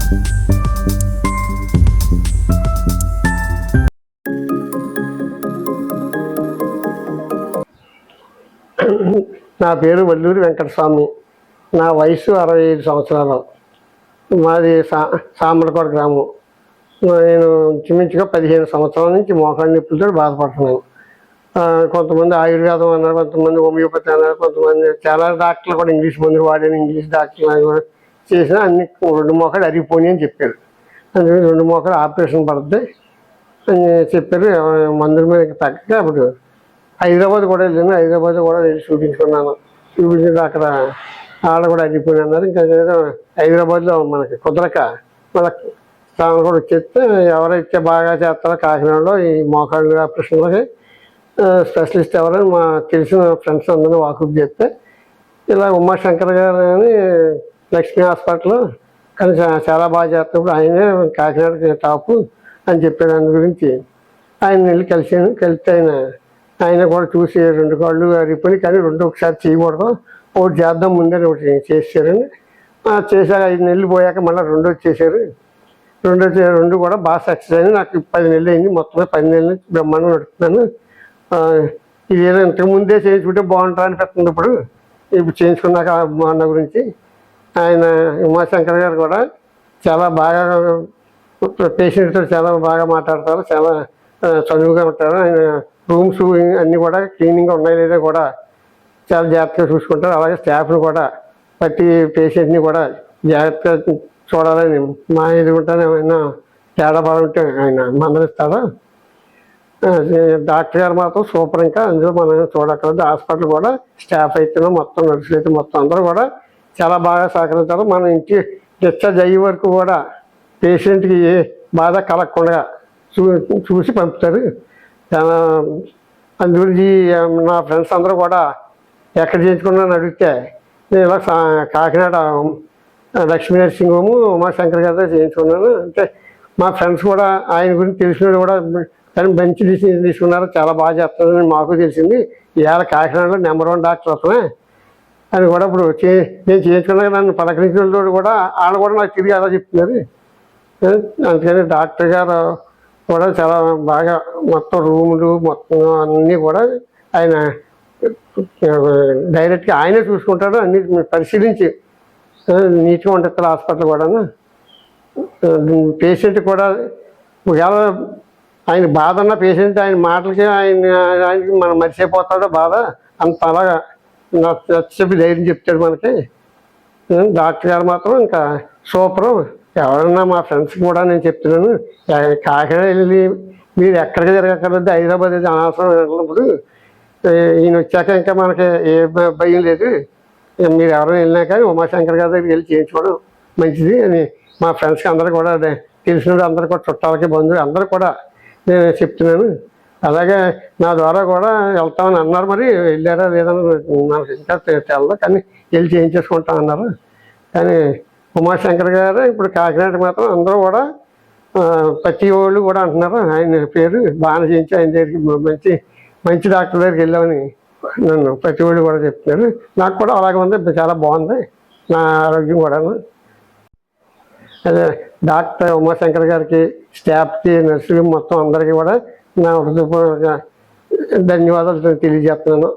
నా పేరు వల్లూరి వెంకటస్వామి. నా వయసు 65 సంవత్సరాలు. మాది సామర్లకోట గ్రామం. నేను ఇంచుమించుగా 15 సంవత్సరాల నుంచి మోకాళ్ళ నొప్పులతో బాధపడుతున్నాను. కొంతమంది ఆయుర్వేదం అన్నారు, కొంతమంది హోమియోపతి అన్నారు, కొంతమంది చాలా డాక్టర్లు కూడా ఇంగ్లీష్ మందులు వాడాను. ఇంగ్లీష్ డాక్టర్లు కూడా చేసినా అన్ని 2 మోకాళ్ళు అరిగిపోయి అని చెప్పారు. అందుకని 2 మోకాళ్ళు ఆపరేషన్ పడుతుంది అని చెప్పారు. మందుల మీద తగ్గక అప్పుడు హైదరాబాద్ కూడా వెళ్ళాను. హైదరాబాద్ కూడా వెళ్ళి చూపించుకున్నాను. చూపించిన అక్కడ ఆడ కూడా అరిగిపోయి అన్నారు. ఇంకా ఏదో హైదరాబాద్లో మనకి కుదరక మళ్ళీ తాను కూడా వచ్చేస్తే ఎవరైతే బాగా చేస్తారో కాకినాడలో ఈ మోకాళ్ళు ఆపరేషన్లకి స్పెషలిస్ట్ ఎవరైనా మా తెలిసిన ఫ్రెండ్స్ అందరూ వాకప్ చేస్తే ఇలా ఉమాశంకర్ గారు అని లక్ష్మీ హాస్పిటల్ కానీ చాలా బాగా చేస్తున్నప్పుడు ఆయనే కాకినాడకి టాపు అని చెప్పారు. దాని గురించి ఆయన వెళ్ళి కలిస్తే ఆయన కూడా చూసి 2 కాళ్ళు అరిగిపోయి కానీ 2 ఒకసారి చేయకూడదు, ఒకటి చేద్దాం ముందే ఒకటి చేశారని చేశాక 5 నెలలు పోయాక మళ్ళీ 2 చేశారు. 2 కూడా బాగా సక్సెస్ అయింది. నాకు 10 నెలలు అయింది. మొత్తమే 10 నెలల నుంచి బ్రహ్మాండం నడుపుతున్నాను. ఇది ఏదో ఇంతకుముందే చేయించుకుంటే బాగుంటుంది అనిపిస్తుంది. ఇప్పుడు చేయించుకున్నాక బాగున్న గురించి ఆయన ఉమాశంకర్ గారు కూడా చాలా బాగా పేషెంట్తో చాలా బాగా మాట్లాడతారు, చాలా చదువుగా ఉంటారు. ఆయన రూమ్స్ అన్నీ కూడా క్లీనింగ్గా ఉన్నాయి లేదా కూడా చాలా జాగ్రత్తగా చూసుకుంటారు. అలాగే స్టాఫ్ని కూడా ప్రతి పేషెంట్ని కూడా జాగ్రత్తగా చూడాలని మా ఎదుగుంటానే ఏమైనా తేడా బాగుంటే ఆయన మందలిస్తాడు. డాక్టర్ గారు మాత్రం సూపర్. ఇంకా అందులో మనం చూడక్కర్లేదు. హాస్పిటల్ కూడా స్టాఫ్ అయితే మొత్తం నర్సులు అయితే మొత్తం అందరూ కూడా చాలా బాగా సహకరిస్తారు. మన ఇంటి డిశ్చార్జ్ అయ్యే వరకు కూడా పేషెంట్కి ఏ బాధ కలగకుండా చూసి పంపుతారు. చాలా అందుగురించి నా ఫ్రెండ్స్ అందరూ కూడా ఎక్కడ చేయించుకున్నాను అడిగితే నేను ఇలా కాకినాడ లక్ష్మీ నర్సింగ్ హోము ఉమాశంకర్ గారితో చేయించుకున్నాను. అంటే మా ఫ్రెండ్స్ కూడా ఆయన గురించి తెలిసినప్పుడు కూడా కానీ మంచి డిసిజన్ తీసుకున్నారు, చాలా బాగా చేస్తారని మాకు తెలిసింది. ఇవాళ కాకినాడలో నెంబర్ 1 డాక్టర్ వస్తున్నాయి అని కూడా ఇప్పుడు నేను చేయించుకున్నాక నన్ను పలకరించిన వాళ్ళు కూడా వాళ్ళు కూడా నాకు తిరిగి అలా చెప్తున్నారు. అందుకని డాక్టర్ గారు కూడా చాలా బాగా మొత్తం రూములు మొత్తం అన్నీ కూడా ఆయన డైరెక్ట్గా ఆయనే చూసుకుంటాడు. అన్ని పరిశీలించి నీట్గా ఉంటుంది హాస్పిటల్ కూడా. పేషెంట్ కూడా ఒకవేళ ఆయన బాధ ఉన్న పేషెంట్ ఆయన మాటలకి ఆయనకి మనం మర్చిపోతాడో బాధ అంత అలాగా చెప్పి ధైర్యం చెప్తాడు మనకి. డాక్టర్ గారు మాత్రం ఇంకా సూపరు. ఎవరన్నా మా ఫ్రెండ్స్ కూడా నేను చెప్తున్నాను, కాకినాడ వెళ్ళి మీరు ఎక్కడికి తిరగక్కర్లేదు, హైదరాబాద్ అయితే అనవసరం వెళ్ళినప్పుడు ఈయన వచ్చాక ఇంకా మనకి ఏ భయం లేదు. మీరు ఎవరైనా వెళ్ళినా కానీ ఉమాశంకర్ గారి దగ్గరికి వెళ్ళి చేయించుకోవడం మంచిది అని మా ఫ్రెండ్స్కి అందరూ కూడా తెలిసిన అందరూ కూడా చుట్టాలకి బంధువులు అందరూ కూడా నేను చెప్తున్నాను. అలాగే నా ద్వారా కూడా వెళ్తామని అన్నారు. మరి వెళ్ళారా లేదని మనకి ఇంకా తెలదు, కానీ వెళ్ళి చేయించేసుకుంటాం అన్నారు. కానీ ఉమాశంకర్ గారు ఇప్పుడు కాకినాడ మాత్రం అందరూ కూడా ప్రతి వాళ్ళు కూడా అంటున్నారు ఆయన పేరు బాగా చేయించి ఆయన దగ్గరికి మంచి మంచి డాక్టర్ దగ్గరికి వెళ్ళామని నన్ను ప్రతి వాళ్ళు కూడా చెప్తున్నారు. నాకు కూడా అలాగే ఉంది, చాలా బాగుంది నా ఆరోగ్యం కూడా. అదే డాక్టర్ ఉమాశంకర్ గారికి, స్టాఫ్కి, నర్సులు మొత్తం అందరికీ కూడా నా హృదయపూర్వక ధన్యవాదాలు తెలియజేస్తున్నాను.